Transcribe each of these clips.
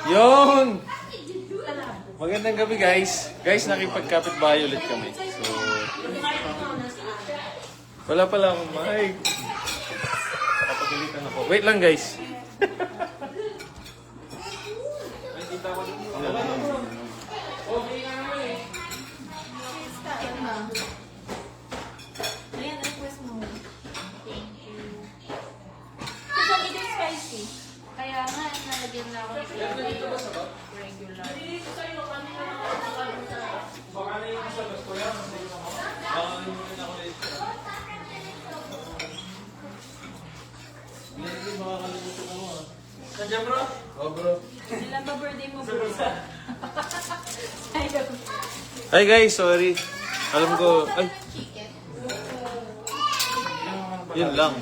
Yun! Magandang gabi guys. Guys, nakipagkapit-bahay ulit kami. So, wala pala akong mic. Kapagalitan ako. Wait lang guys. Ayan, request mo. Thank you. Kasi ito yung spicy. Kaya nga, nalagyan na ako ng regular. Baka na yung sa bas ko yan. Baka na yung ako dito. Hindi makakalimutan ako ah. Nandiyan bro? Oo bro. Ilan ba birthday mo, bro? Sayang. Hi guys, sorry. Alam ko, ay, Chicken. yun lang.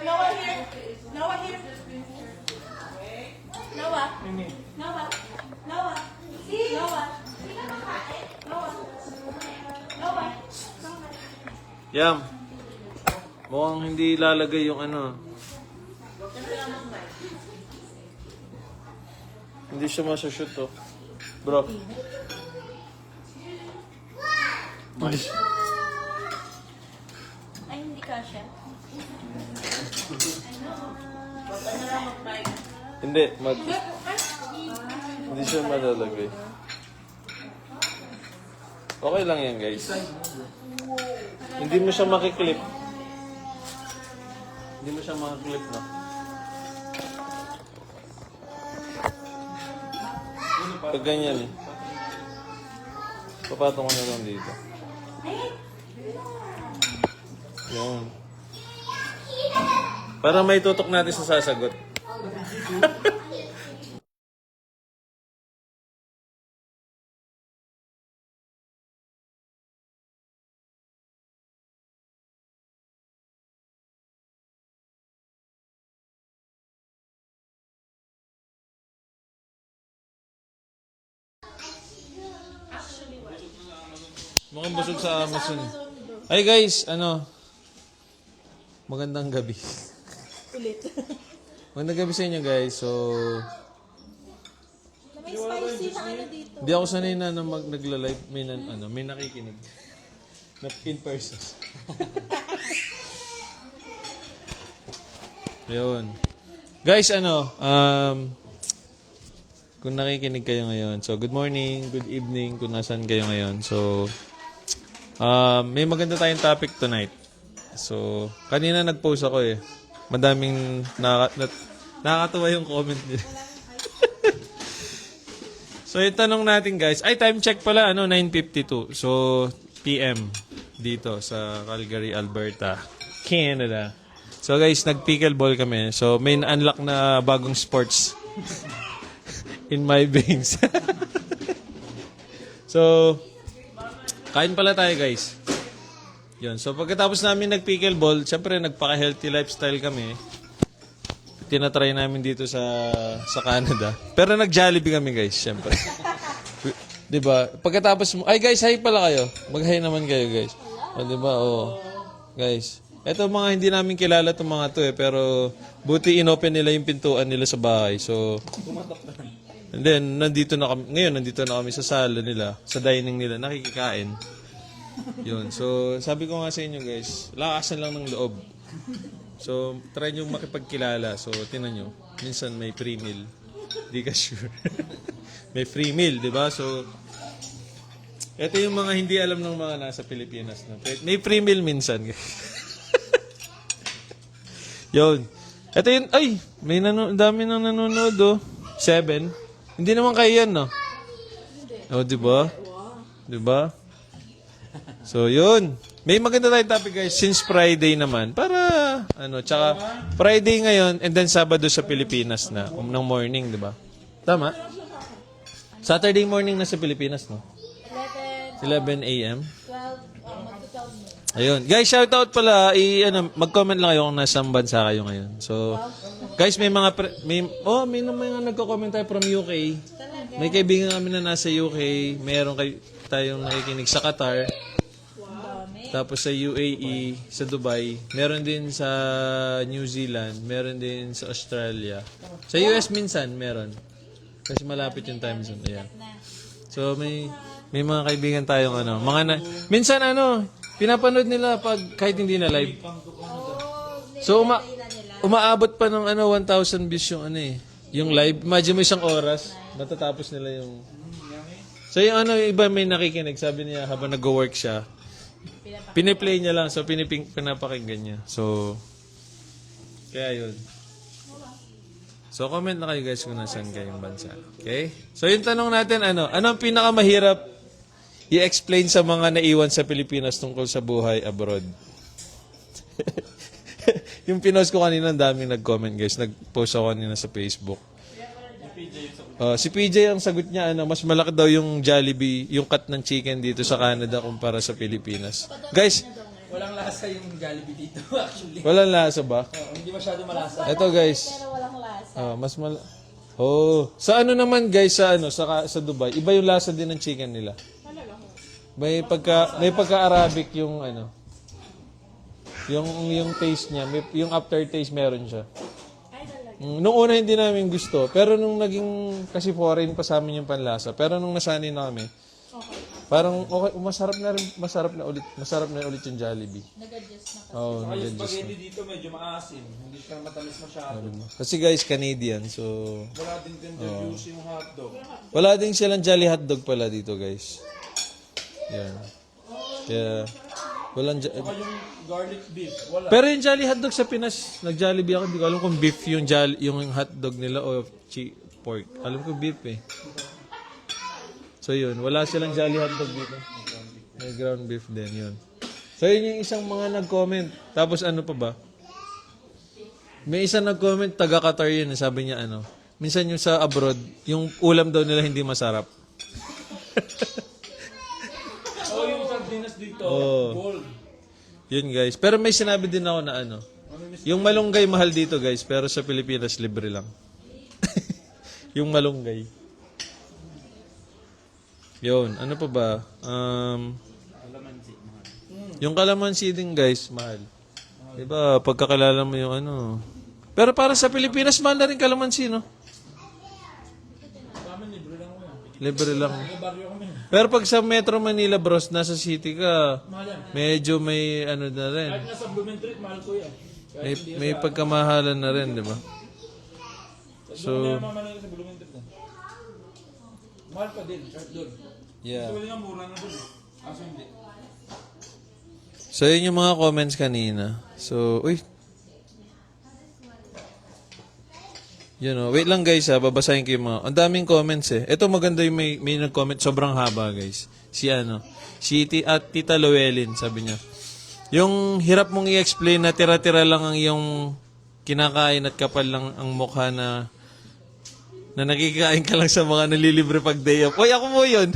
Noah here. Noah here. Noah. Noah. Noah. Noah. Noah. Noah. Yam. Mukhang hindi lalagay yung ano. Hindi siya masashoot to. Bro. Mais. Ay, hindi ka siya. Hindi, hindi siya malalagay. Okay lang yan, guys. Hindi mo siya makiklip. Hindi mo siya makiklip, no? Pag ganyan, eh. Papatong ko na lang dito. Yan. Para may tutok natin sa sasagot. Mukhang busog sa Amazon. Hi guys, magandang gabi. Ulit. Magandang gabi sa inyo guys. So, May spicy na ano dito. hindi ako sanay na nagla-live. May nakikinig. Not in person. Yun. Guys, kung nakikinig kayo ngayon, so good morning, good evening, kung nasan kayo ngayon. So, may maganda tayong topic tonight. So, kanina nag-post ako eh. Madaming nakakatuwa yung comment niya. So, yung tanong natin guys, ay time check pala, 9:52. So, PM dito sa Calgary, Alberta, Canada. So guys, nag-pickleball kami. So, may unlock na bagong sports in my veins. So, kain pala tayo guys. Yun. So pagkatapos namin nag-pickleball, syempre nagpaka-healthy lifestyle kami. Tinatry namin dito sa Canada. Pero nag-Jollibee kami guys, syempre. 'Di ba? Pagkatapos mo, ay guys, hi pala kayo. Mag-hi naman kayo guys. O 'di ba? Oh. Guys, eto mga hindi namin kilala tong mga to eh, pero buti inopen nila yung pintuan nila sa bahay. So and then, nandito na kami sa sala nila, sa dining nila, nakikikain. Yun. So, sabi ko nga sa inyo guys, lakasan lang ng loob. So, try nyo makipagkilala. So, tinan nyo, minsan may free meal. Di ka sure. May free meal, di ba? So, ito yung mga hindi alam ng mga nasa Pilipinas. No? May free meal minsan. Yun. Ito yun, ay, may dami nang nanonood, oh. 7. Hindi naman kayo yan, no? Oh, di ba? Di ba? So, yun. May maganda tayong topic, guys. Since Friday naman. Para, tsaka Friday ngayon, and then Sabado sa Pilipinas na. Ng morning, di ba? Tama? Saturday morning na sa Pilipinas, no? 11 a.m. 12, Ayun. Guys, shoutout pala. Mag-comment lang kayo kung nasang bansa kayo ngayon. So, guys, may mga nagko-comment tayo from UK. May kaibigan kami na nasa UK. Meron tayong nakikinig sa Qatar. Tapos sa UAE, sa Dubai, meron din sa New Zealand, meron din sa Australia. Sa US minsan meron. Kasi malapit yung time zone. Ayan. So may mga kaibigan tayong minsan pinapanood nila pag kahit hindi na live. So umaabot pa ng 1,000 views yung yung live. Imagine mo isang oras, matatapos nila yung. So yung iba may nakikinig, sabi niya habang nag-work siya, piniplay niya lang, so pinapakinggan niya. So kaya yun. So comment na kayo guys kung nasaan kayong bansa. Okay? So yung tanong natin, ano ang pinakamahirap i-explain sa mga naiwan sa Pilipinas tungkol sa buhay abroad? Yung pinost ko kanina, ang daming nag-comment guys. Nag-post ako kanina sa Facebook. Si PJ ang sagot niya, mas malaki daw yung Jollibee, yung cut ng chicken dito sa Canada kumpara sa Pilipinas. Guys, Walang lasa yung Jollibee dito actually. walang lasa ba? Hindi masyado malasa. Ito guys. Pero walang lasa. Sa naman guys sa Dubai, iba yung lasa din ng chicken nila. May pagka-Arabic yung yung taste niya, yung aftertaste meron siya. Nung una hindi namin gusto, pero nung naging kasi foreign pa sa amin yung panlasa, pero nung nasanay na kami, parang okay, masarap na ulit yung Jollibee. Nag-adjust na. Oh, Yung nag-adjust na. spaghetti dito medyo maasim. Hindi siya matamis masyado. Kasi guys, Canadian, so Wala din tender juice yung hotdog. wala din silang Jolly hotdog pala dito, guys. Yan. Kaya walang Saka yung garlic beef. Wala. pero yung Jolly hotdog sa Pinas, nag-Jollibee ako, hindi ko alam kung beef yung hotdog nila o pork. Alam ko beef eh. So yun, wala silang Jolly hotdog dito. May ground beef din yun. So yun yung isang mga nag-comment. Tapos ano pa ba? May isang nag-comment, taga Qatar yun, sabi niya minsan yung sa abroad, yung ulam daw nila hindi masarap. Yung sardinas dito, Oh. gold. Yun guys. Pero may sinabi din ako na yung malunggay mahal dito guys, pero sa Pilipinas libre lang. Yung malunggay. Yun, ano pa ba? Yung kalamansi din guys, mahal. Diba, pagkakilala mo yung Pero para sa Pilipinas, mahal na rin kalamansi, no? Sa amin, libre lang ko yan. Libre lang. Barrio kami. Pero pag sa Metro Manila, bros, nasa city ka, Mahal yan. medyo may na rin. Kahit nasa Blumentritt, mahal ko yan. May pagkamahalan na rin, di ba? So, mama na sa Blumentritt. Mahal pa din, kahit doon. Yeah. Pwede nga mura na doon. Kaso hindi. So, yun yung mga comments kanina. So, wait lang guys babasahin ko yung mga, ang daming comments eh. Ito maganda yung may nag-comment, sobrang haba guys. Si Tita Llewellyn, sabi niya. Yung hirap mong i-explain na tira-tira lang ang iyong kinakain at kapal lang ang mukha na nakikikain ka lang sa mga nalilibre pag day off. Oy, ako mo yun.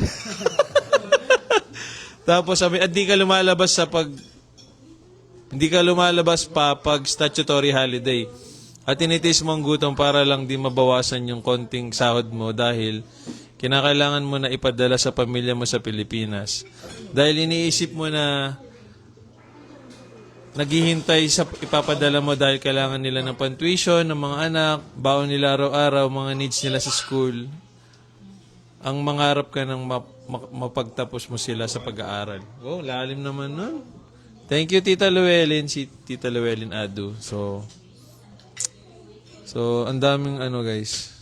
Tapos sabi, hindi ka lumalabas pa pag statutory holiday. At tinitis mo ang gutom para lang di mabawasan yung konting sahod mo dahil kinakailangan mo na ipadala sa pamilya mo sa Pilipinas. Dahil iniisip mo na naghihintay sa ipapadala mo dahil kailangan nila ng pantuition ng mga anak, baon nila araw-araw, mga needs nila sa school. Ang mangarap ka ng mapagtapos mo sila sa pag-aaral. Wow, lalim naman nun. Thank you, Tita Llewellyn. Si Tita Llewellyn Adu. So, ang daming guys.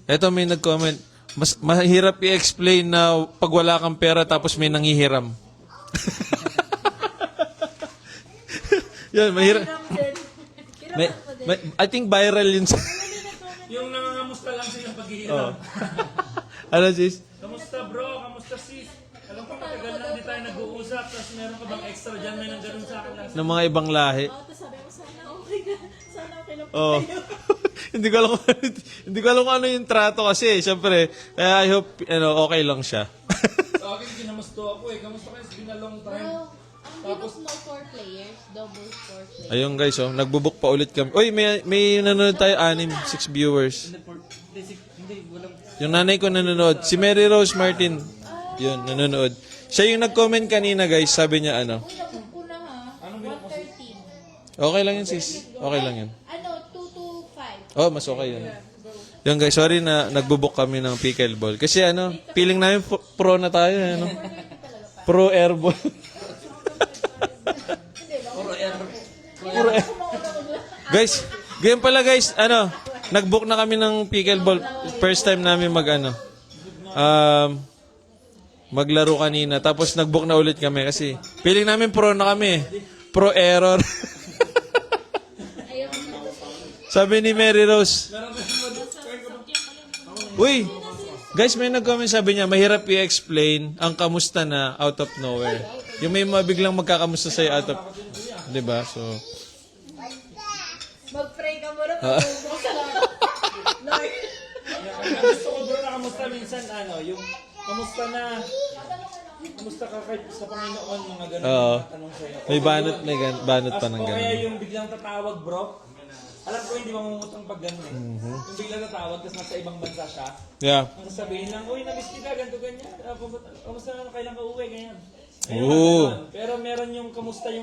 Eto may nag-comment. Mas mahirap i-explain na pag wala kang pera tapos may nangihiram. Yan, mahirap. I think viral yun. Yung nangangamusta lang sila paghihiram. Ano sis? Kamusta bro? Kamusta sis? Alam ko matagal na hindi tayo nag-uusap tapos meron ka bang extra dyan? May nang ganun sa akin last. Ng mga ibang lahi. Tapos sabi mo, sana okay na. Sana okay lang po Oh. kayo. hindi ko alam kung ano yung trato kasi. Siyempre, kaya I hope okay lang siya. Sa akin, kinamusto ako eh. Kamusta kayo? It's been a long time. Bro, ang bilis no 4 players, double 4 players. Ayun guys, nagbubuk pa ulit kami. Uy, may nanonood tayo, 6 viewers. Hindi, walang... Yung nanay ko nanonood. Si Mary Rose Martin. Yun, nanonood. Siya yung nag-comment kanina, guys. Sabi niya, ano. Uy, nabook ko na ha. 113. Okay lang yun, sis. Okay lang yun. Ano, 2 to 5. Oh, mas okay yun. Yung guys, sorry na nagbubuk kami ng pickleball. Kasi ano, feeling namin pro na tayo. Ano? Pro airball. Pro air. Guys, ganyan pala guys, ano, nagbook na kami ng pickleball. First time namin maglaro kanina. Tapos nagbook na ulit kami kasi feeling namin pro na kami. Pro error. Sabi ni Mary Rose. Uy, guys, may nag-comment sabi niya, mahirap i-explain ang kamusta na out of nowhere. Yung may mabiglang magkakamusta sa'yo out of, di ba? So, Mag-pray ka muna kung bubuksan lang. Lord. Gusto ko bro na kamusta minsan, ano, yung kamusta ka kahit sa Panginoon, mga ganun Oo. na tanong sa'yo. may banot pa ng O kaya gano'n. yung biglang tatawag bro, alam ko hindi mamumutang pag gano'n eh. Yung biglang tatawag, tapos nasa ibang bansa siya, Yeah. ang sasabihin lang, uy, namiss kita, ganito, ganyan. Kamusta na, kailan ka uwi, ganyan. Oo. Ganun. Pero meron yung kamusta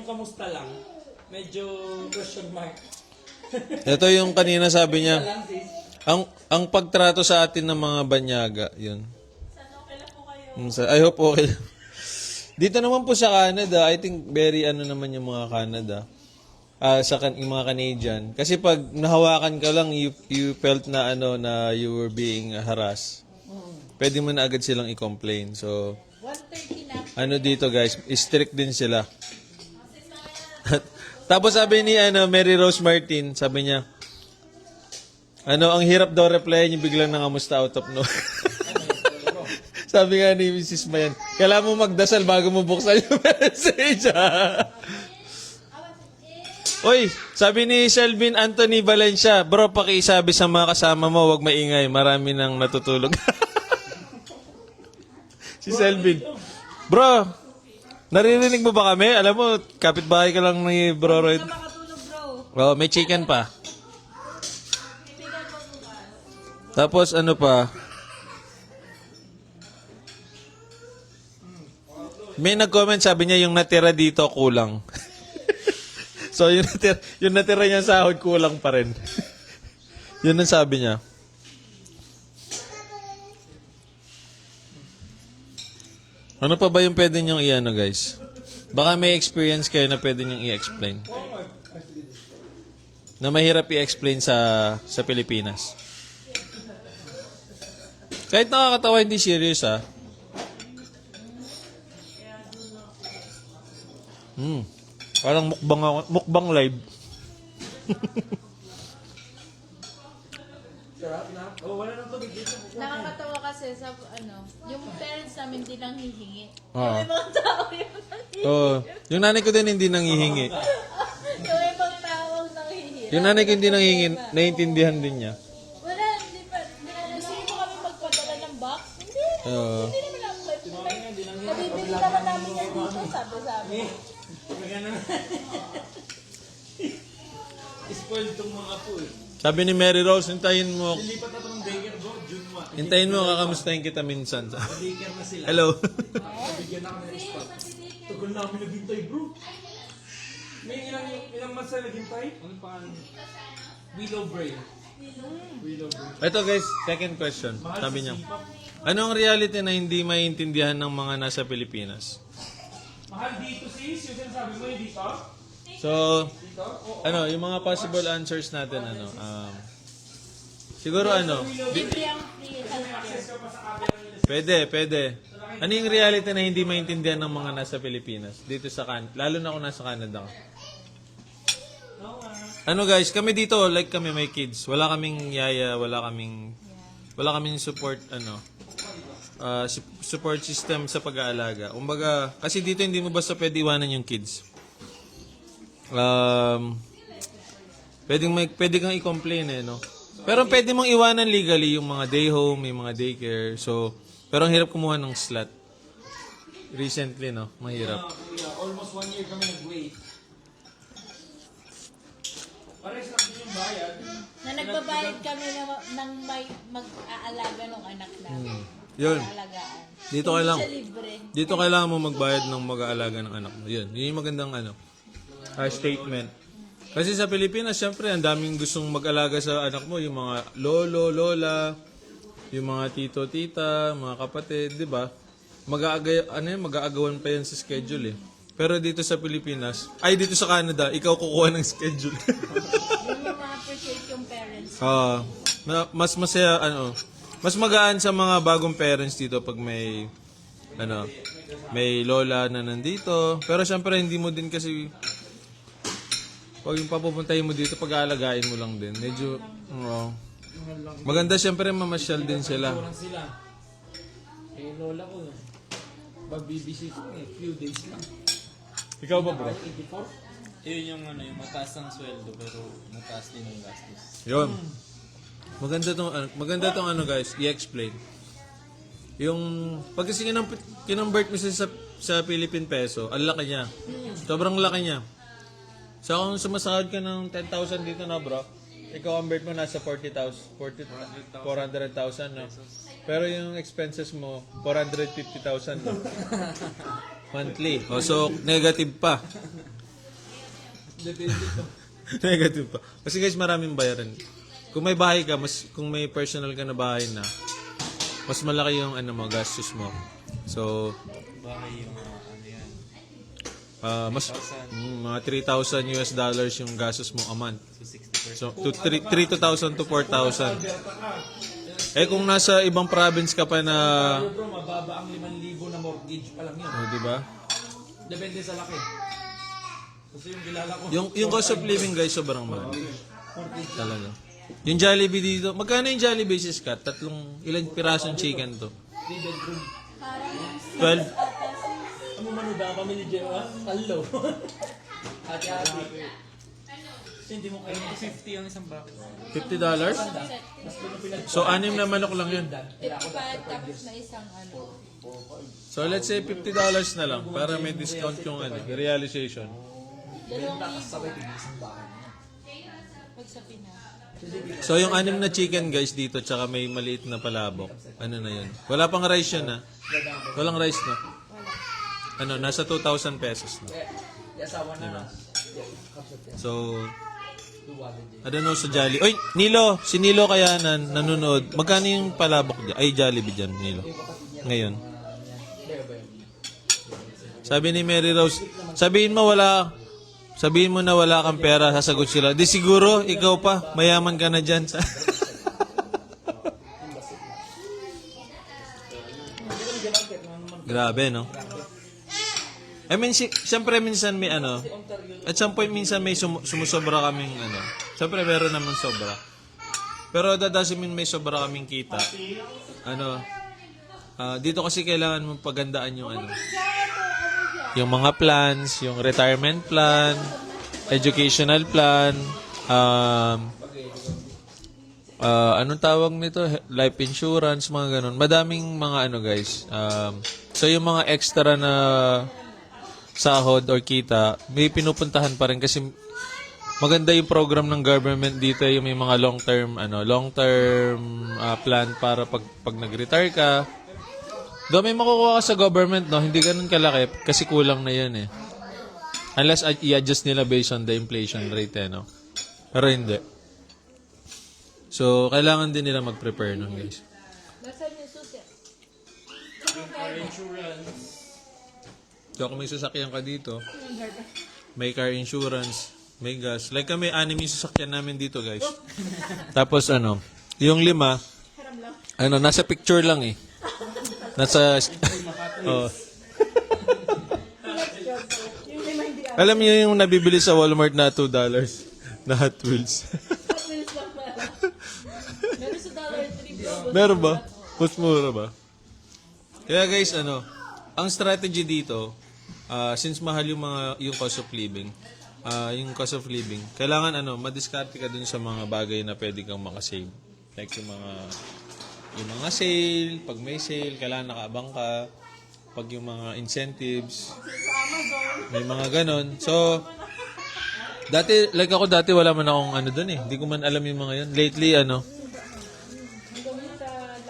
lang. Medyo question mark. Ito yung kanina sabi niya, Lang sis. ang pagtrato sa atin ng mga banyaga, yun. I hope okay. Dito naman po sa Canada, I think very ano naman yung mga Canada. Yung mga Canadian. Kasi pag nahawakan ka lang, you felt na ano na you were being harassed. Pwede mo na agad silang i-complain. So, 130 na. ano dito guys, strict din sila. Tapos sabi ni Mary Rose Martin, sabi niya, ang hirap daw replyan yung biglang nangamusta out of no. Sabi nga ni Mrs. Mayan, kailangan mo magdasal bago mo buksan yung message. Uy, sabi ni Selvin Anthony Valencia, bro, pakisabi sa mga kasama mo, wag maingay, marami nang natutulog. Si Selvin. Bro, naririnig mo ba kami? Alam mo, kapitbahay ka lang ni Bro Royd. Makatulog bro. Oh, may chicken pa. Tapos ano pa? May nag-comment sabi niya yung natira dito kulang. So yung natira niya sahod kulang pa rin. Yun ang sabi niya. Ano pa ba yung pwede niyong i-ano guys? Baka may experience kayo na pwede niyong i-explain. Na mahirap i-explain sa Pilipinas. Kahit nakakatawa, hindi serious ah. Parang mukbang live. Nakakatawa kasi sa yung parents namin din nang hihingi. Oo. Yung ibang tao yung nanghihingi. Oh, yung nanay ko din hindi nanghihingi. Yung ibang tao ang nanghihingi. Yung nanay ko hindi nanghihingi, naiintindihan din niya. Wala, hindi pa. Gusto mo kami magpadala ng box? Hindi. Oo. Hindi naman ako. Nabibili naman namin yan dito, sabi. Spoiled tong mga po eh. Sabi ni Mary Rose, hintayin mo, Lipat na itong daycare bro, June 1. hintayin mo, kakamustahin kita minsan. Daycare na sila. Hello. Bigyan na kami ng spot. Tagal namin naghintay bro. May ilang months na naghintay? Ano pa? Willow Brain. Ito guys, second question. Sabi niya, anong reality na hindi maintindihan ng mga nasa Pilipinas? Mahal dito sis, yung sinasabi mo yung dito? So, yung mga possible answers natin, siguro Libre ang free healthcare. pwede. Ano yung reality na hindi maintindihan ng mga nasa Pilipinas? Dito sa lalo na kung nasa Canada ka. Ano guys, kami dito, like kami may kids. Wala kaming yaya, wala kaming support, support system sa pag-aalaga. Kumbaga, kasi dito hindi mo basta pwede iwanan yung kids. Pwede kang i-complain no. Pero pwede mong iwanan legally yung mga day home, yung mga daycare. So, pero ang hirap kumuha ng slot. Recently, no? Mahirap. Almost 1 year kami nag-wait. Pares lang din yung bayad. Na nagbabayad kami ng may mag-aalaga ng anak namin. Yun. alagaan. Dito kailangan, Siya libre. dito kailangan mo magbayad ng mag-aalaga ng anak mo. Yun yung magandang statement. Kasi sa Pilipinas, syempre, ang daming gustong mag-alaga sa anak mo. Yung mga lolo, lola, yung mga tito, tita, mga kapatid, di ba? Mag-aagawan pa yan sa schedule eh. Pero dito sa Pilipinas, dito sa Canada, ikaw kukuha ng schedule. Yun yung ma-appreciate yung parents. Mas masaya, mas magaan sa mga bagong parents dito pag may lola na nandito. Pero syempre, hindi mo din kasi, pag yung papupuntahin mo dito, pag-aalagain mo lang din. Medyo, maganda syempre mamasyal din sila. Kurang sila. Eh, lola ko. Pag-BBC ko few days lang. Ikaw ba, bro? 84? Yun yung yung mataas ang sweldo pero mataas din ang gastos. Yun. Maganda tong guys, i-explain. Yung pag kasi kinonvert mo sa Philippine peso, ang laki niya. Sobrang laki niya. So kung sumasahod ka ng 10,000 dito na, bro, ikaw convert mo nasa 400,000, no? Pero yung expenses mo 450,000 no? Monthly. So negative pa. Negative pa. Kasi guys, maraming bayaran. Kung may bahay ka, kung may personal ka na bahay na, mas malaki yung gastos mo. So, Bahay yung yan. mga 3,000 US dollars yung gastos mo a month. So 60%. So, 3,000 to 4,000. Eh, kung nasa ibang province ka pa na, Bro, mababa ang 5,000 na mortgage pa lang yun. di ba? Depende sa laki. Kasi yung kilala ko. Yung cost of living, guys, sobrang mahal. Talaga. Yung Jollibee dito, magkano yung Jollibee, sis Kat? Ilang pirasong chicken to? 3 bedroom. 12? Ano manuda kami ni Jewa? Hello. Ate. Hindi mo kayo 50 ang isang box. $50? So, 6 na manok lang yun. 55 tapos na isang So, let's say $50 na lang para may discount yung realization. 2,000 pag sa Pinas. So, yung 6 na chicken, guys, dito, tsaka may maliit na palabok. Ano na yun? Wala pang rice yun, ha? Walang rice, no? Nasa 2,000 pesos na. Diba? So, I don't know sa Jolly. Oy, Nilo! Si Nilo kaya nanonood. Magkano yung palabok dyan? Ay, Jollibee dyan, Nilo. Ngayon. Sabi ni Mary Rose, sabihin mo na wala kang pera, sasagot sila. Di siguro, ikaw pa, mayaman ka na dyan. Grabe, no? I mean, siyempre minsan may at some point minsan may sumusobra kaming siyempre meron naman sobra. Pero that doesn't mean may sobra kaming kita. Dito kasi kailangan mong pagandaan yung mga plans, yung retirement plan, educational plan, anong tawag nito? Life insurance, mga ganun. Madaming mga guys. So yung mga extra na sahod or kita, may pinupuntahan pa rin kasi maganda yung program ng government dito, yung may mga long-term plan para pag nag-retire ka. Though may makukuha ka sa government, no, hindi ganun kalaki kasi kulang na 'yan eh. Unless i-adjust nila based on the inflation rate, no. Pero hindi. So, kailangan din nila mag-prepare nun, guys. Nasaan yung susi? So, kung may sasakyan ka dito, may car insurance, may gas. Like kami, 6 yung sasakyan namin dito, guys. Tapos, yung 5, nasa picture lang eh. Nasa, Alam niyo yung nabibili sa Walmart na $2 na Hot Wheels. Meron sa $3. Meron ba? Mas mura ba? Kaya guys, ang strategy dito, since mahal yung cost of living, kailangan madiskarte ka dun sa mga bagay na pwede kang makasave. Like yung mga sale, pag may sale, kailangan nakaabang ka. Pag yung mga incentives, may mga ganon. So, dati wala man akong dun eh. Hindi ko man alam yung mga yun. Lately,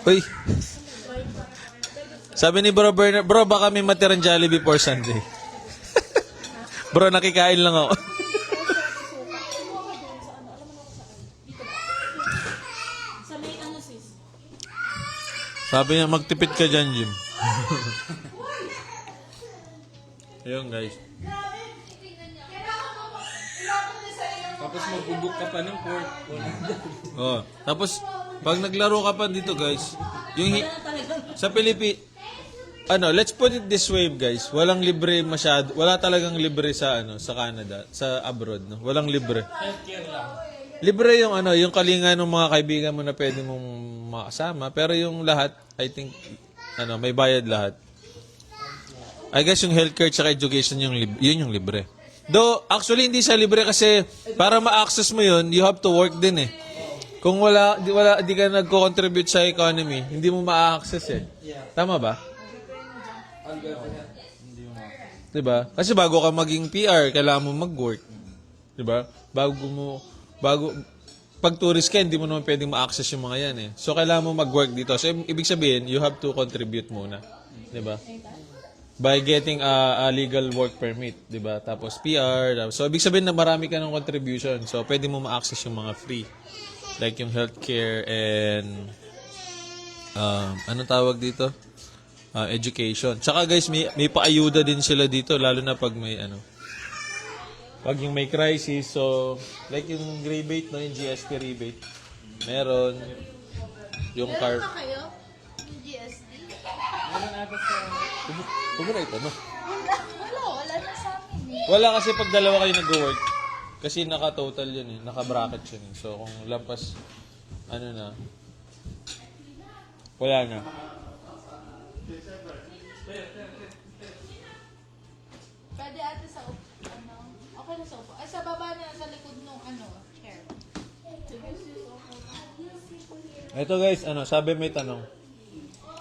Uy! Sabi ni Bro Bernard, bro, baka may matirang Jollibee before Sunday. Bro, nakikain lang ako. Sa may ano sis? Sabi niya, magtipid ka dyan, Jim. Ayun, guys. Tapos magbubuk ka pa ng court. Oh, tapos, pag naglaro ka pa dito, guys, yung sa Pilipinas, let's put it this way, guys. Walang libre masyado. Wala talagang libre sa sa Canada, sa abroad, no. Walang libre. Healthcare lang. Libre yung yung kalinga ng mga kaibigan mo na pwede mong makasama, pero yung lahat, I think may bayad lahat. I guess yung healthcare at education yun yung libre. Though actually hindi siya libre kasi para ma-access mo yun, you have to work din eh. Kung di ka nagko-contribute sa economy, hindi mo ma-access eh. Tama ba? Diba? Kasi bago ka maging PR, kailangan mo mag-work. Diba? Pag tourist ka, hindi mo naman pwedeng ma-access yung mga yan eh. So, kailangan mo mag-work dito. So, ibig sabihin, you have to contribute muna. Diba? By getting a legal work permit. Diba? Tapos PR. So, ibig sabihin na marami ka ng contribution. So, pwede mo ma-access yung mga free. Like yung healthcare and anong tawag dito? Education. Tsaka guys, may paayuda din sila dito, lalo na pag may pag yung may crisis. So, like yung rebate, no, yung GST rebate. Meron. Yung car. Meron kayo? Yung GST? Meron ata sa... Huwag mo na ito, no? Wala na sa amin eh. Wala kasi pag dalawa kayo nag-work. Kasi naka-total yun eh. Naka-bracket yun eh. So, kung lampas, na, wala na. Pwede ate sa okay na sa upo. Ay, sa baba na, sa likod nung chair. Ito guys, sabi may tanong.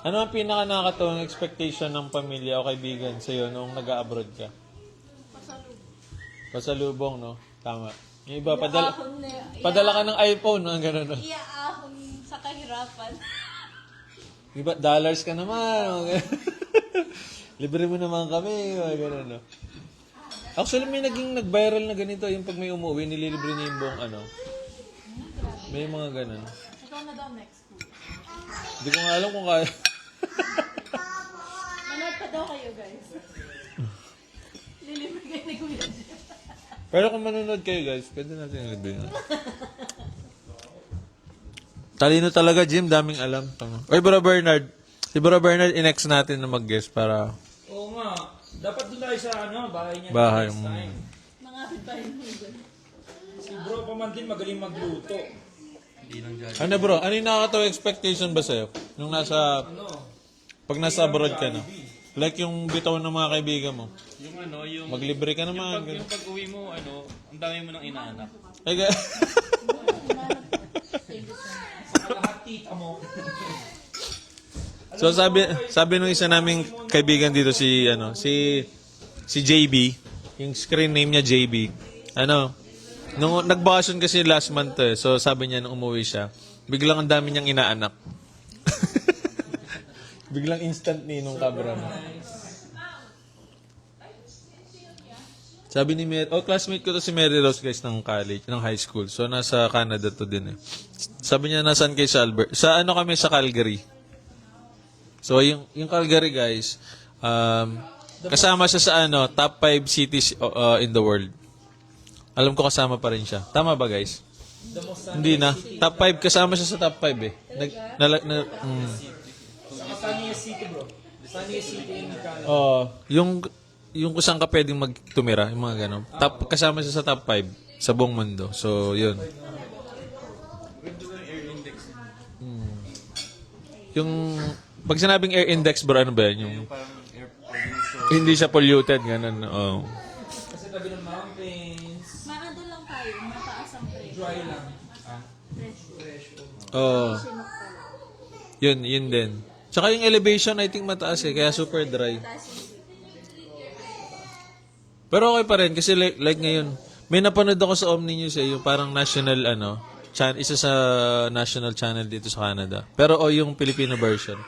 Ano ang pinaka-nakakatawang expectation ng pamilya o kaibigan sa'yo nung nag-abroad ka? Pasalubong, no? Tama. Yung iba, padala ka ng iPhone, no? Ganun, no? Iaahon sa kahirapan. Iba, dollars ka naman. Libre mo naman kami. Ganun, no? Actually, may nag-viral na ganito. Yung pag may umuwi, nililibre niya yung buong May mga ganun. Ikaw na daw next week. Hindi ko nga alam kung kaya. Manood pa daw kayo, guys. Lilibre kayo ni Kuya Jim. Pero kung manonood kayo guys, pwede natin libre. Talino talaga, Jim. Daming alam. Oy, Bro Bernard. Si Bro Bernard, inex natin na mag-guest para... Oo nga. Dapat doon tayo sa bahay niya. Bahay. Next time. Mga kapitbahay mo doon. Si bro pa man din magaling magluto. Hindi lang dyan. Ano bro? Ano yung nakakatawa expectation ba sa'yo? Nung pag nasa abroad ka na? Like yung bitaw ng mga kaibigan mo. Yung yung... Maglibre ka naman. Yung pag-uwi mo, ang dami mo ng inaanak. Ay, Lahat tita mo. so sabi nung isa naming kaibigan dito si JB, yung screen name niya JB. Nung nagbakasyon kasi last month so sabi niya nung umuwi siya, biglang ang dami niyang inaanak. Biglang instant ninong kabra mo. Sabi ni classmate ko to si Mary Rose guys ng college, ng high school. So nasa Canada to din eh. Sabi niya nasaan kay sa Albert? Sa kami sa Calgary. So yung Calgary guys, kasama siya sa top 5 cities in the world. Alam ko kasama pa rin siya. Tama ba guys? Hindi na. Top 5 kasama siya sa top 5 eh. Sunniest City bro. Sunniest City in Canada. Yung kusang ka pwedeng magtumira, yung mga gano'n. Kasama siya sa top 5 sa buong mundo. So, yun. Yung, pag sinabing air index, bro, ano ba yan? Yung, Parang air pollution. hindi siya polluted, gano'n. Kasi tabi ng mountains. Maando lang tayo, mataas ang presyo. Dry lang. Yun din. Tsaka yung elevation, I think mataas eh, kaya super dry. Pero okay pa rin, kasi like ngayon, may napanood ako sa Omni News yung parang national, isa sa national channel dito sa Canada. Pero yung Filipino version.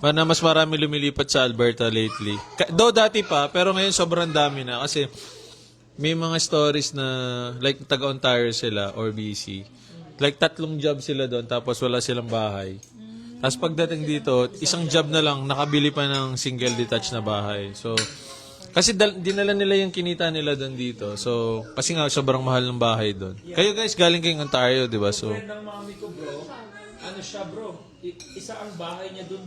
na mas marami lumilipat sa Alberta lately. Though dati pa, pero ngayon sobrang dami na. Kasi may mga stories na like taga-Ontario sila or BC. Like 3 job sila doon tapos wala silang bahay. Tapos pagdating dito, isang job na lang, nakabili pa ng single detached na bahay. So, kasi dinala nila yung kinita nila doon dito. So, kasi nga sobrang mahal ng bahay doon. Kayo guys, galing kayong Ontario, di ba? So, Friend ng mami ko bro, ano siya bro, isa ang bahay niya dun,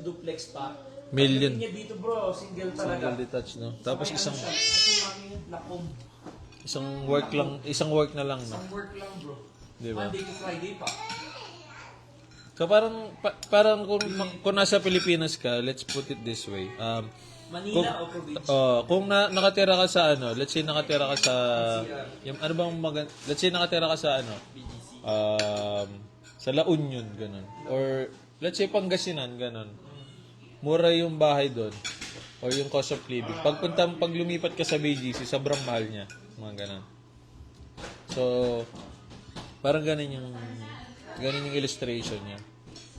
duplex pa. million. Pagdating niya dito bro, single talaga. Single detached, no? Tapos isang mami lakom. isang work na lang, no? Ang work lang bro. Di ba? Monday to Friday pa. So parang kung nasa Pilipinas ka, let's put it this way. Manila o province? Kung nakatira ka sa ano, let's say nakatira ka sa yung ano bang let's say nakatira ka sa ano, sa La Union ganun. Or let's say Pangasinan ganun. Mura yung bahay doon or yung cost of living. Pag lumipat ka sa BGC, sobrang mahal niya, mga ganun. So parang ganun yung illustration niya.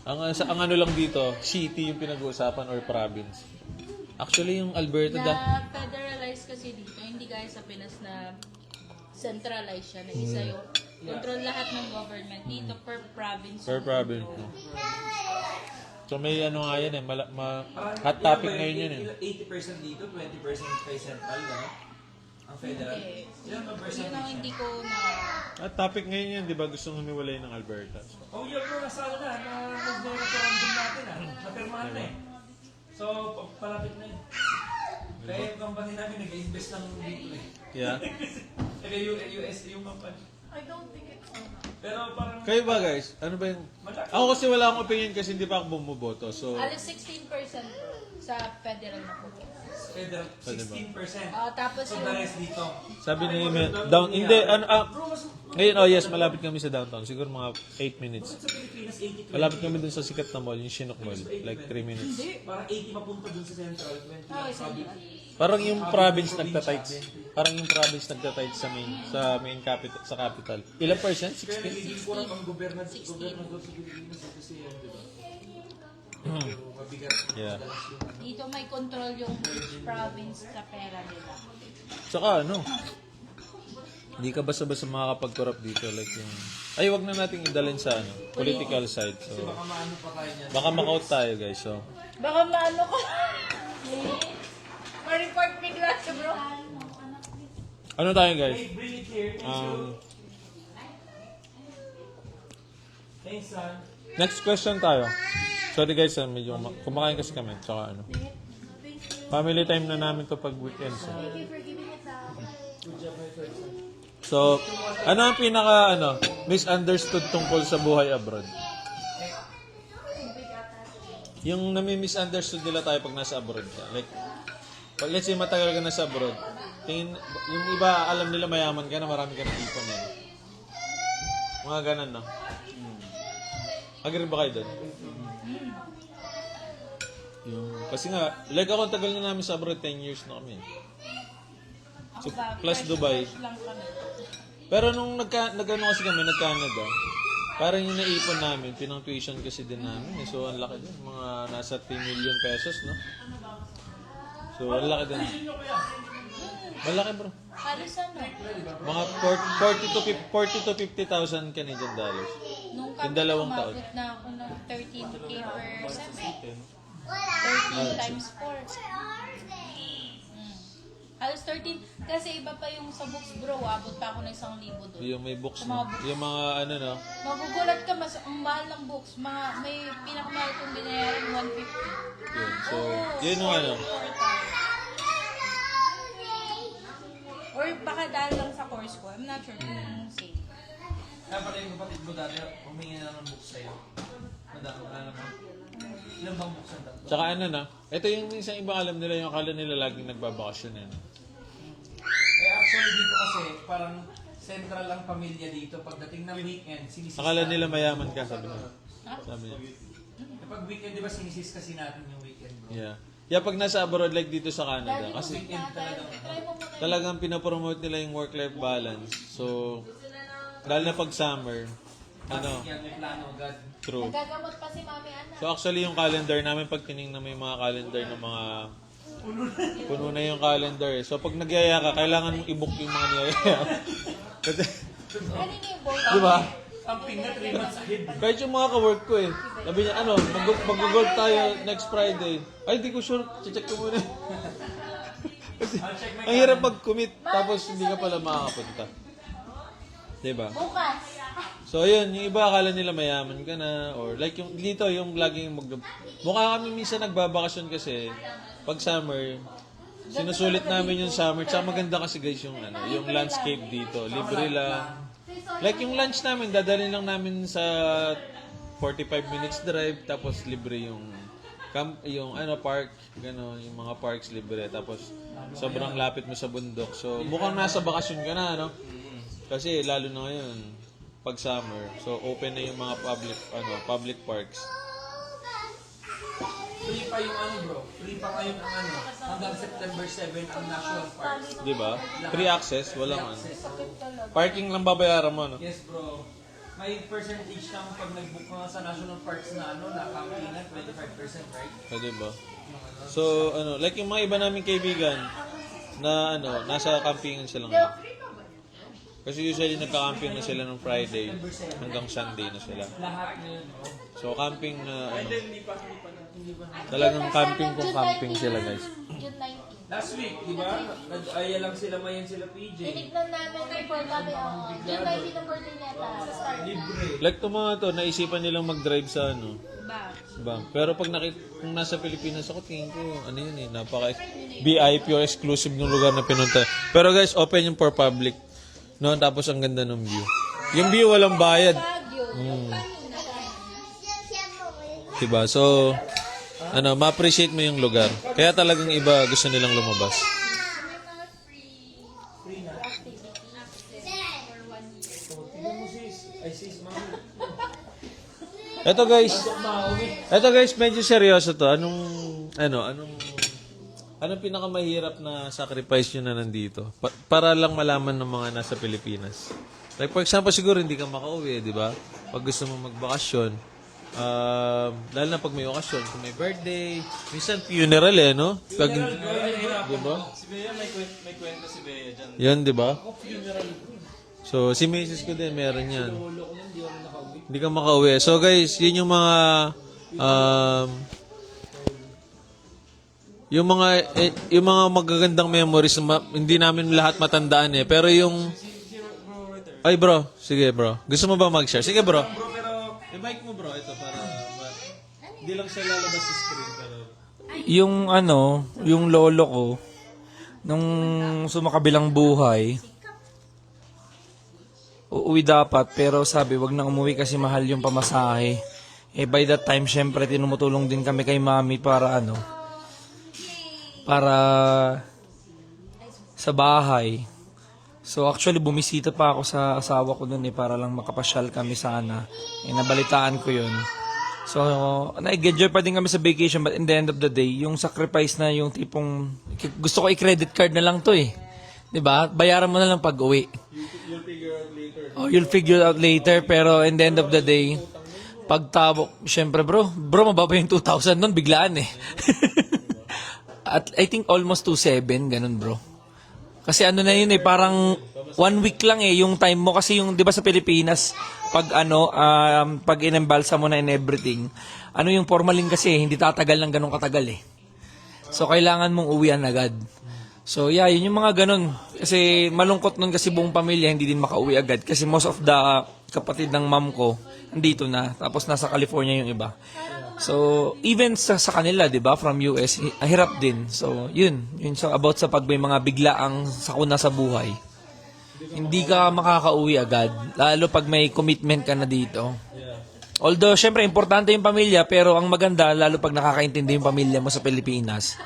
Ang ano lang dito, city yung pinag-uusapan or province. Actually, yung Alberta Na-federalize kasi dito, hindi gaya sa Pinas na centralized siya, na isa yung control lahat ng government. Dito per province. per province. No? So may ano nga yan eh, hot topic ngayon yun eh. 80% dito, 20% kay central, gano'n? Ang federal. Ilan ba percent Yun ang hindi ko na... Hot topic ngayon yun, di ba? Gustong humiwalay ng Alberta. So, Oh, yun bro, nasa ano na, nag-referendum natin napirmahan na eh. So, palapit na yun. Kaya yung company namin nag-invest ng dito eh. yeah. Kaya US yung company. I don't think it's Pero parang... Kayo ba guys? Ano ba yung... Ako kasi wala akong opinion kasi hindi pa ako bumuboto. So, alas 16% bro, sa federal na po. Federal, 16%. Tapos So, the rest dito. sabi ni hindi, ngayon, yes, malapit kami sa downtown. Siguro mga 8 minutes. Sa Pilipinas, 80 Malapit kami dun sa sikat na mall, yung Chinook Mall. Like 3 minutes. Parang 80 mapunta dun sa central, 20 Oh, sa Parang yung province nagtatight. Parang yung province nagtatight sa main capital, sa capital. Ilang percent? Kaya 16? nagiging kurang ang gobernador sa Pilipinas kasi yan, di ba? Mabigat. Yeah. Dito may control yung province sa pera nila. Tsaka ano, hindi ka basta-basta makakapag-corrupt dito. Like yung... Ay, wag na nating idalhin sa ano, political side. So, Baka maano pa tayo niyan. baka makaut tayo guys. So, Baka maano ko. Ma-report bigla siya bro. ano tayo guys? Hey, bring it here. Hey, son. Next question tayo. Sorry guys, medyo kumakain kasi kami. Tsaka ano. Family time na namin to pag weekends. So, ano ang pinaka misunderstood tungkol sa buhay abroad? Yung nami-misunderstood nila tayo pag nasa abroad ka. Like, pag let's say matagal ka nasa abroad, yung iba alam nila mayaman ka na, marami ka na ipon eh. Mga ganun, no? Agree ba kayo doon? Kasi nga, like ako, tagal na namin sa abroad, 10 years na kami. So, plus Dubai. Lang kami. Pero nung nagano kasi kami, nag-Canada, parang yung naipon namin, pinang tuition kasi din namin. Eh. So, ang laki din. Mga nasa 3 million pesos, no? So, ang laki din. Malaki, bro. Halos ano? Mga 40 to 50,000 Canadian dollars. Nung Yung kami dalawang taon. umabot na ako ng 13K per semester. 13 times 4. Halos 13. Kasi iba pa yung sa books bro, abot pa ako ng 1,000 doon. Yung may books, Sa no? mga books. Yung mga ano, no? Magugulat ka, mas ang mahal ng books. May pinakamahal kong binayaran 150. Yun. So, yun yung ano. Or baka dahil lang sa course ko. I'm not sure kung same. Kaya pala yung kapatid mo dati, humingi na lang ng books sa'yo. Madami ka na naman. Ilan bang books ang tatlo? Tsaka ano, no? Ito yung isang ibang alam nila, yung akala nila laging nagbabakasyon, eh. Actually dito kasi, parang central ang pamilya dito. Pagdating ng weekend, sinisis Akala nila mayaman ka, sabi niya. Sabi niya. Kapag weekend, di ba sinisis kasi natin yung weekend, bro? Yeah. Yeah, pag nasa abroad like dito sa Canada, kasi Try mo muna. talagang pinapromote nila yung work-life balance. So, lalo na pag summer, Ano? Yan, may plano agad. True. Nagagamot pa si Mami Ana. So actually yung calendar namin, pag tinignan mo yung mga calendar ng mga... Puno na yung calendar eh. So pag nagyaya ka, kailangan mong i-book yung mga niyaya. Kasi, Kanina yung board. di ba? Camping na 3 months ahead. Kahit yung mga ka-work ko eh. Sabi niya, ano, mag-golf tayo next Friday. Ay, di ko sure. Check ko muna. Kasi, I'll check my ang hirap mag-commit, tapos hindi ka pala makakapunta. Diba? Bukas. So, yun, yung iba akala nila mayaman ka na, or like yung dito, yung laging mukha kami minsan nagbabakasyon kasi, pag summer, sinusulit namin yung summer, tsaka maganda kasi guys yung, ano, yung landscape dito, libre lang. Like yung lunch namin, dadalhin lang namin sa 45 minutes drive, tapos libre yung yung ano park, gano, yung mga parks libre, tapos sobrang lapit mo sa bundok. So mukhang nasa bakasyon ka na, no? Kasi lalo na ngayon pag summer. So open na yung mga public parks. Free pa yung ano bro, free pa ngayon ang ano, hanggang September 7 ang national parks. 'Di ba? Free access, walang ano. Parking lang babayaran mo, no? Yes bro. May percentage lang pag nag-book ka sa national parks na ano, na campingan, 25%, right? So, 'di ba? So ano, like yung mga iba naming kaibigan na ano, nasa campingan sila ngayon. Kasi usually nagka-camping na sila ng Friday hanggang Sunday na sila. Lahat na yun bro. So camping na ano, talagang camping kung camping sila guys. June 19. Last week, di ba? Nag-aya lang sila mayan sila PJ. Tinignan namin before kami. June 19 ang birthday niya sa start. Libre. Like to mga to, naisipan nilang mag-drive sa ano. Ba? Diba? Pero pag kung nasa Pilipinas ako, tingin ko, ano yun eh, napaka VIP or exclusive ng lugar na pinunta. Pero guys, open yung for public. No, tapos ang ganda ng view. Yung view walang bayad. Baguio. Diba? So, ano, ma-appreciate mo yung lugar. Kaya talagang iba gusto nilang lumabas. Eto guys, medyo seryoso to. Anong pinakamahirap na sacrifice nyo na nandito? Para lang malaman ng mga nasa Pilipinas. Like for example, siguro hindi ka makauwi, di ba? Pag gusto mo magbakasyon, lalo na pag may okasyon, kung may birthday, minsan funeral eh, no? Pag, di ba? Si Bea, may kwento si Bea dyan. Yan, di ba? So, si Mrs. ko din, meron yan. Hindi ka makauwi. So guys, yun yung mga yung mga magagandang memories na hindi namin lahat matandaan eh. Pero yung ay bro, sige bro. Gusto mo ba mag-share? Sige bro. I-mic mo bro ito para hindi lang siya lalabas sa screen pero Yung ano, yung lolo ko, nung sumakabilang buhay, uuwi dapat, pero sabi, wag na umuwi kasi mahal yung pamasahe. Eh, by that time, syempre, tinumutulong din kami kay mami para ano, para sa bahay. So, actually, bumisita pa ako sa asawa ko dun para lang makapasyal kami sana. Eh, nabalitaan ko yun. So, nag-enjoy pa din kami sa vacation, but in the end of the day, yung sacrifice na yung tipong, gusto ko i-credit card na lang to eh. 'Di ba? Bayaran mo na lang pag-uwi. you'll figure out later. Oh, you'll figure out later, pero in the end of the day, pagtabo, syempre bro, mababa yung 2,000 nun, biglaan eh. At I think almost 2,700, ganun bro. Kasi ano na yun eh, parang 1 week lang eh, yung time mo. Kasi yung, di ba sa Pilipinas, pag ano, pag inembalsa mo na and everything, ano yung formalin kasi, hindi tatagal ng ganun katagal eh. So, kailangan mong uwian agad. So, yeah, yun yung mga ganun. Kasi malungkot nun kasi buong pamilya, hindi din makauwi agad. Kasi most of the kapatid ng mom ko, andito na. Tapos nasa California yung iba. So, even sa kanila, di ba, from US, hirap din. So, yun so about sa pag may mga biglaang sakuna sa buhay. Hindi ka makakauwi agad, lalo pag may commitment ka na dito. Although, syempre, importante yung pamilya, pero ang maganda, lalo pag nakakaintindi yung pamilya mo sa Pilipinas.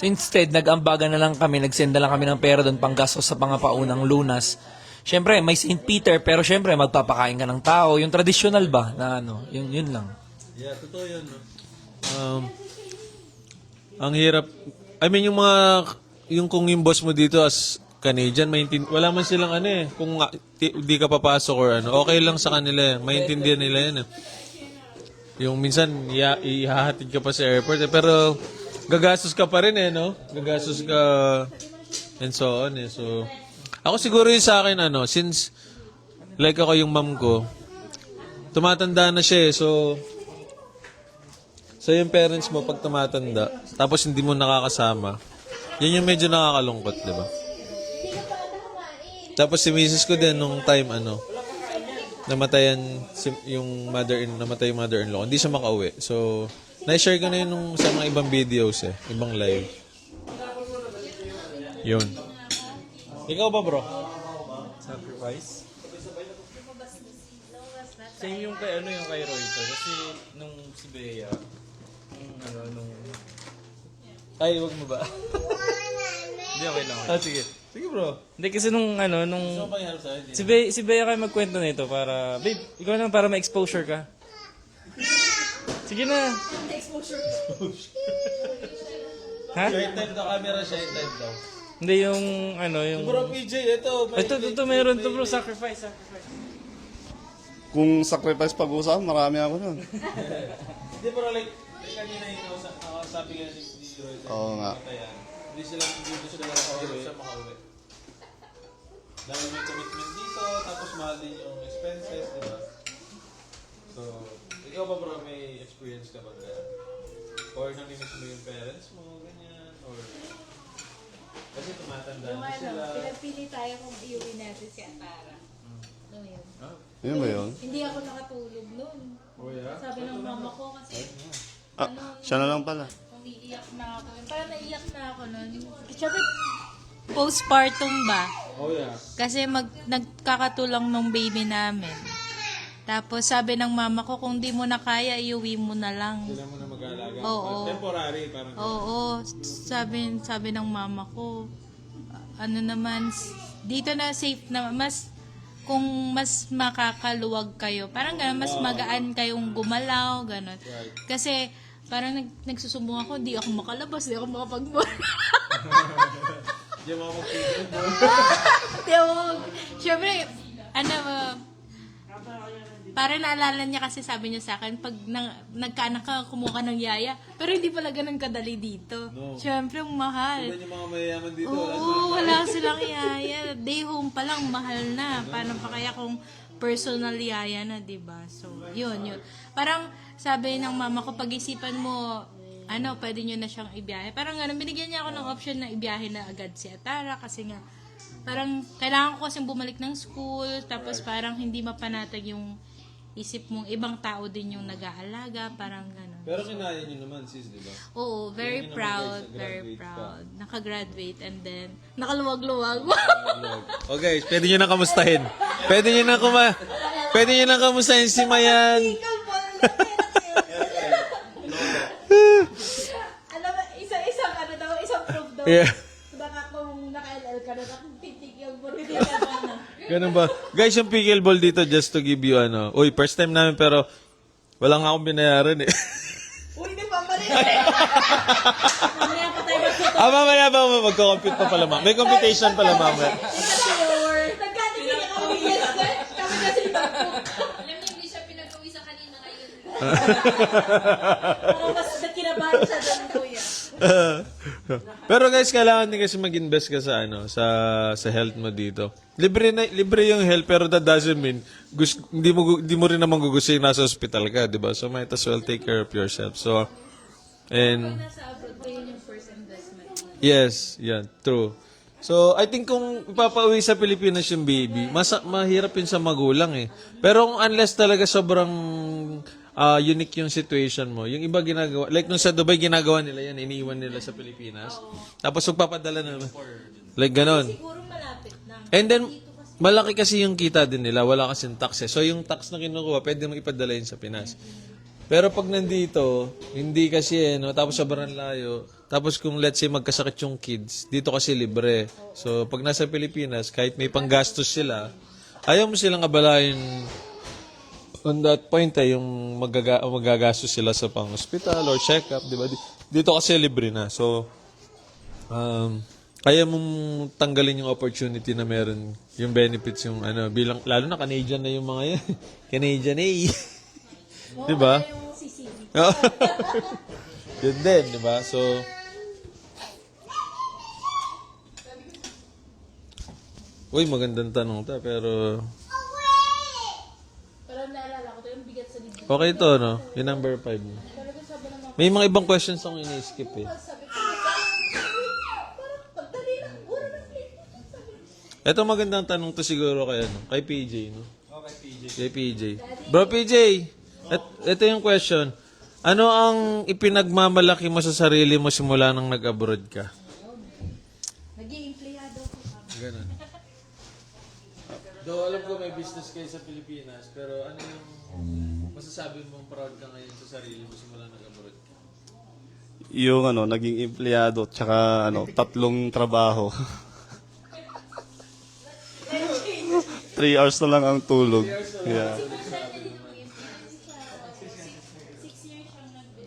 So, instead, nag-ambaga na lang kami, nagsenda lang kami ng pera doon pang gastos sa pangapaunang lunas. Syempre, may St. Peter, pero syempre, magpapakain ka ng tao. Yung traditional ba, na ano, yun lang. Yeah, totoo yun. No? Ang hirap. I mean, yung kung yung boss mo dito as Canadian, wala man silang ano eh, kung di ka papasok or ano, okay lang sa kanila yan. Maintindihan nila yan eh. Yung minsan, ihahatid ka pa sa airport eh. Pero, gagastos ka pa rin eh, no? Gagastos ka and so on eh. So, ako siguro yung sa akin, ano, since, like ako yung mom ko, tumatanda na siya eh. So yung parents mo pag tumatanda, tapos hindi mo nakakasama, yun yung medyo nakakalungkot, di ba? Tapos si misis ko din nung time, ano, namatayan namatay yung mother-in-law. Hindi siya makauwi. So, na-share ko na yun sa mga ibang videos eh, ibang live. Yun. Ikaw ba, bro? Sacrifice? Same yung kay Royto. Kasi nung si Bea, nung Ay, wag mo ba? Hindi, okay lang. Sige. Sige, bro. Hindi kasi nung Gusto mo pang i-help sa'yo? si Bea kayo magkwento nito para, babe, ikaw naman para ma-exposure ka. Sige na. Ha? Shine time daw, camera shine time daw. Hindi yung, yung... Bro, PJ, Ito, meron to bro, sacrifice. Kung sacrifice pag-usapan, marami ako nun. Hindi, bro, like kanina yung nakasabi ka ni Roy. Oo nga. Hindi sila makauwi. Dahil may commitment dito, tapos mahal din yung expenses, di ba? So, ikaw ba bro, may experience ka ba ganyan? Or namimiss mo yung parents mo, ganyan? Or... Kasi tumatanda Yung na sila. pinapili tayo kung iuwi natin si Atara. Ano yun? Yun ba yun? Hindi ako nakatulog nun. Oh, yeah? Sabi ng mama ko kasi, Siya na lang pala. umiiyak na ako. Parang naiyak na ako nun. Siyempre, postpartum ba? Oh, yeah. Kasi nagkakatulang nung baby namin. Tapos sabi ng mama ko, kung di mo na kaya, iuwi mo na lang. Sila mo na mag-aalaga. Oo. Temporary, parang... Oo, sabi ng mama ko, ano naman, dito na safe na, kung mas makakaluwag kayo, parang gano'n, mas magaan kayong gumalaw, gano'n. Kasi, parang nagsusumbong ako, di ako makalabas, di ako makapag-mall. Di mo mag-pigil, bro. Di ako, syempre, parang naalala niya kasi sabi niya sa akin, pag nagkaanak ka, kumuha ka ng yaya. Pero hindi pala ganun kadali dito. No. Siyempre, ang mahal. Iba yung mga mayayaman dito. Oo, wala silang yaya. Day home pa lang, mahal na. Paano pa kaya kung personal yaya na, diba? So, yun. Parang sabi ng mama ko, pag-isipan mo, pwede nyo na siyang ibiyahe. Parang gano'n, binigyan niya ako ng option na ibiyahe na agad si Atara kasi nga, parang kailangan ko kasing bumalik ng school, tapos parang hindi mapanatag yung isip mong ibang tao din yung nag-aalaga, parang gano'n. Pero kinaya nyo naman, sis, di ba? Oo, very Yun yung proud, naman, guys, very graduate proud. Nakagraduate and then, nakaluwag-luwag. Oh guys, pwede nyo na kamustahin. Pwede nyo na kamustahin si Mayan. Alam mo, isang proof daw. Yeah. Baka kung naka-LL ka na, titigil mo rin ka na. Ganun ba? Guys, yung pickleball dito, just to give you Uy, first time namin pero wala nga akong binayaran eh. Uy, di pa pa rin. Mamaya pa tayo magtuto. Mamaya ba magko-compute pa pala mamaya? May computation pala mamaya. Nagkatingin ka kami, yes, sir. Kami kasi Alam niyo, hindi siya pinag-uwi sa kanina ngayon. parang mas kinabahan siya doon, kuya. Pero guys, kailangan din kasi mag-invest ka sa health mo dito. Libre yung health pero that doesn't mean hindi mo rin naman gugustuhin nasa hospital ka, 'di ba? So might as well take care of yourself. So and Nasa abroad pa yun yung first investment. yes, yeah, true. So I think kung ipapauwi sa Pilipinas yung baby, mahirap yun sa magulang eh. Pero kung unless talaga sobrang unique yung situation mo. Yung iba ginagawa, like nung sa Dubai ginagawa nila yan, iniiwan nila sa Pilipinas. Tapos magpapadala na. Like ganon. Siguro malapit na. And then, malaki kasi yung kita din nila, wala kasing tax eh. So yung tax na kinukuha, pwede mo ipadala yun sa Pinas. Pero pag nandito, hindi kasi tapos sobrang layo. Tapos kung let's say magkasakit yung kids, dito kasi libre. So pag nasa Pilipinas, kahit may panggastos sila, ayaw mo silang abalayin on that point yung magagastos sila sa pang-hospital or check-up, di ba? Dito kasi libre na. So, kaya mong tanggalin yung opportunity na meron, yung benefits, yung ano, bilang, lalo na Canadian na yung mga yan. Canadian eh. Di ba? Oo. Yun din, di ba? So, uy, magandang tanong ta, pero Pero naalala ko, ito yung bigat sa dibdib. okay to, no? Yung number 5. May mga ibang questions akong ini-skip eh. Ito magandang tanong to siguro kay, ano, kay PJ, no? Okay, PJ. Kay PJ. Bro, PJ, ito yung question. Ano ang ipinagmamalaki mo sa sarili mo simula nang nag-abroad ka? Nag-i-empleyado ko. Ganun. Though alam ko may business kayo sa Pilipinas, pero ano yung masasabi mong proud ka ngayon sa sarili mo simula nag-abroad ka? Yung ano, naging empleyado, tsaka ano, 3 trabaho. 3 hours na lang ang tulog. Yeah.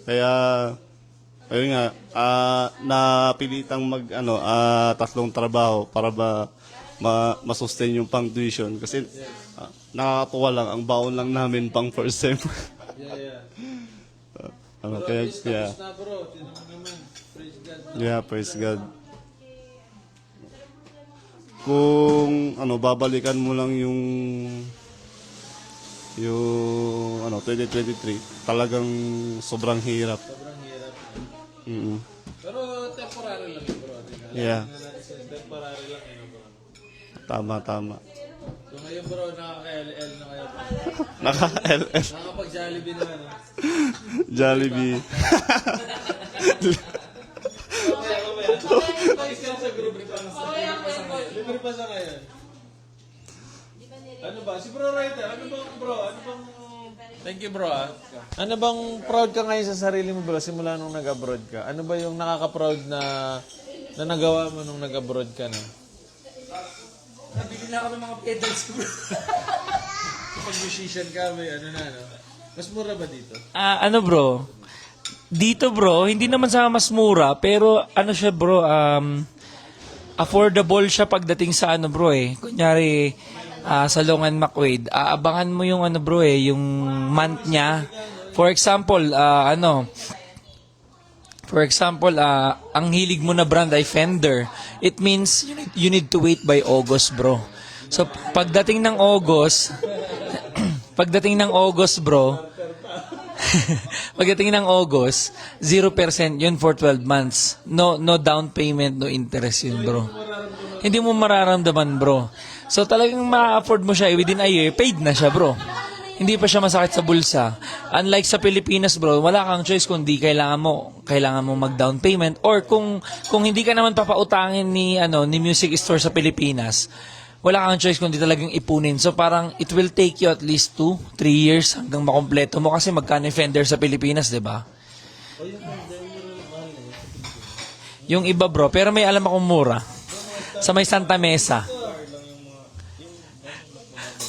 Kaya, ayun nga, napilitang mag, 3 trabaho para ba masustain yung pang tuition. Kasi, nakakatuwa lang, ang baon lang namin pang first sem. Yeah. Kaya, yeah. Na bro, tinan mo naman. Praise God. Yeah, praise God. Kung babalikan mo lang yung 2023, talagang sobrang hirap. Sobrang hirap. Mm. Pero temporary lang yun, bro. Yeah. Temporary lang yun, bro. Tama. So ngayon, bro, nakaka-LL na kayo. Naka-LS. Nakakapag-Jollibee na, no? Jollibee. Sa group, libre pa sa ngayon. Ano ba? Si Bro Writer, ano bang... Thank you, bro, ah. Ano bang proud ka ngayon sa sarili mo, bro, simula nung nag-abroad ka? Ano ba yung nakaka-proud na nagawa mo nung nag-abroad ka na? Nabili na ako ng mga pedals ko, bro. Pag musician ka, may ano na, no? Mas mura ba dito? Ano bro? Dito bro, hindi naman sa mas mura, pero ano siya bro, affordable siya pagdating sa ano bro eh. Kunyari, sa Longan McQuaid, abangan mo yung ano bro eh, yung month niya. For example, ang hilig mo na brand ay Fender. It means you need to wait by August bro. So pagdating ng August, bro, pagdating ng August, 0% yun for 12 months. No down payment, no interest yun, bro. Hindi mo mararamdaman, bro. So talagang ma-afford mo siya within a year, paid na siya, bro. Hindi pa siya masakit sa bulsa. Unlike sa Pilipinas, bro, wala kang choice kundi kailangan mo mag-down payment, or kung hindi ka naman papautangin ni music store sa Pilipinas, wala kang choice kundi talagang ipunin. So parang it will take you at least 2-3 years hanggang makompleto mo, kasi magkano yung Fender sa Pilipinas, 'di ba? Yung iba bro, pero may alam akong mura. Sa may Santa Mesa.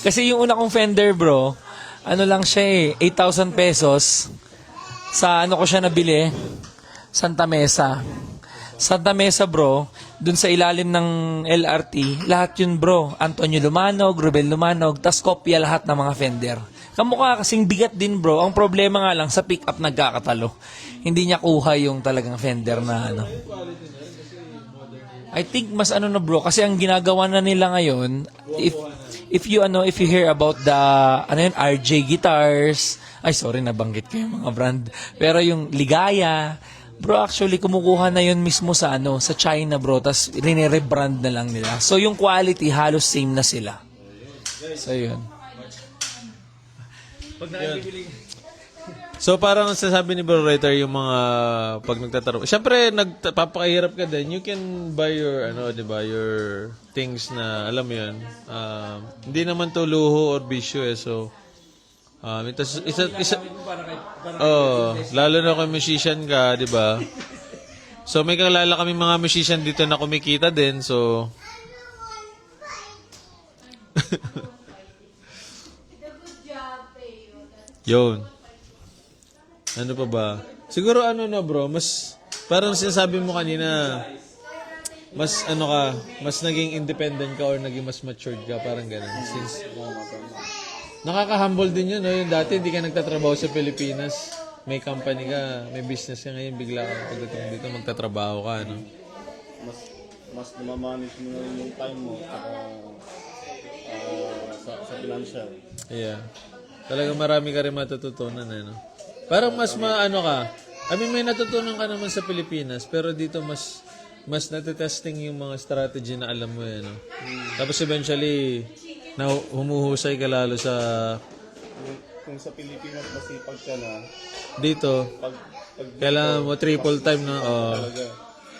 Kasi yung una kong Fender bro, ano lang siya 8,000 pesos. Sa ko siya nabili? Santa Mesa. Santa Mesa bro, dun sa ilalim ng LRT, lahat yun bro. Antonio Lumanog, Rubel Lumanog, tas kopya lahat ng mga Fender. Kamukha kasing bigat din bro. Ang problema nga lang, sa pick-up nagkakatalo. Hindi niya kuha yung talagang Fender na I think mas na bro, kasi ang ginagawa na nila ngayon, if you hear about the RJ guitars, ay sorry nabanggit ko yung mga brand, pero yung Ligaya, bro, actually kumukuha na yun mismo sa sa China bro, tas rine-rebrand na lang nila. So yung quality halos same na sila. So yun. So parang sasabi ni Bro Writer yung mga pag nagtatrabaho. Siyempre nagpapakahirap ka din. You can buy your your things na alam mo 'yun. Hindi naman to luho or bisyo eh. So lalo na kung musician ka, 'di ba? So may kalala kami mga musician dito na kumikita din. So Yun. Ano pa ba? Siguro na bro, mas parang sinasabi mo kanina, mas ano ka, mas naging independent ka or naging mas matured ka, parang ganun. Since nakaka-humble din yun, no? Yung dati hindi ka nagtatrabaho sa Pilipinas, may company ka, may business ka ngayon, bigla ka pagdating dito magtatrabaho ka, no? Mas namamanage mo na rin yung time mo sa financial. Yeah. Talagang marami ka rin matututunan, no? Parang mas maano ka. I mean, may natutunan ka naman sa Pilipinas, pero dito mas natetesting yung mga strategy na alam mo, no? Tapos eventually, na humuhusay ka lalo sa Kung sa Pilipinas masipag ka na, dito. pag Kailangan mo triple time na, talaga,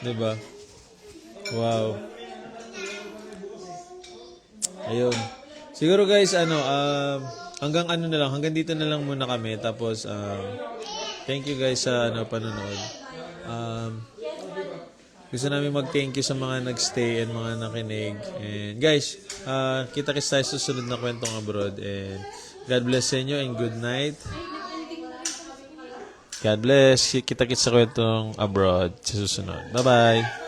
di ba? Wow. Ayun. Siguro guys, hanggang dito na lang muna kami. Tapos, thank you guys sa panonood. Gusto namin mag-thank you sa mga nagstay and mga nakinig. And guys, kita-kits tayo sa susunod na kwentong abroad. And God bless sa inyo and good night. God bless. Kita-kits sa kwentong abroad sa susunod. Bye-bye.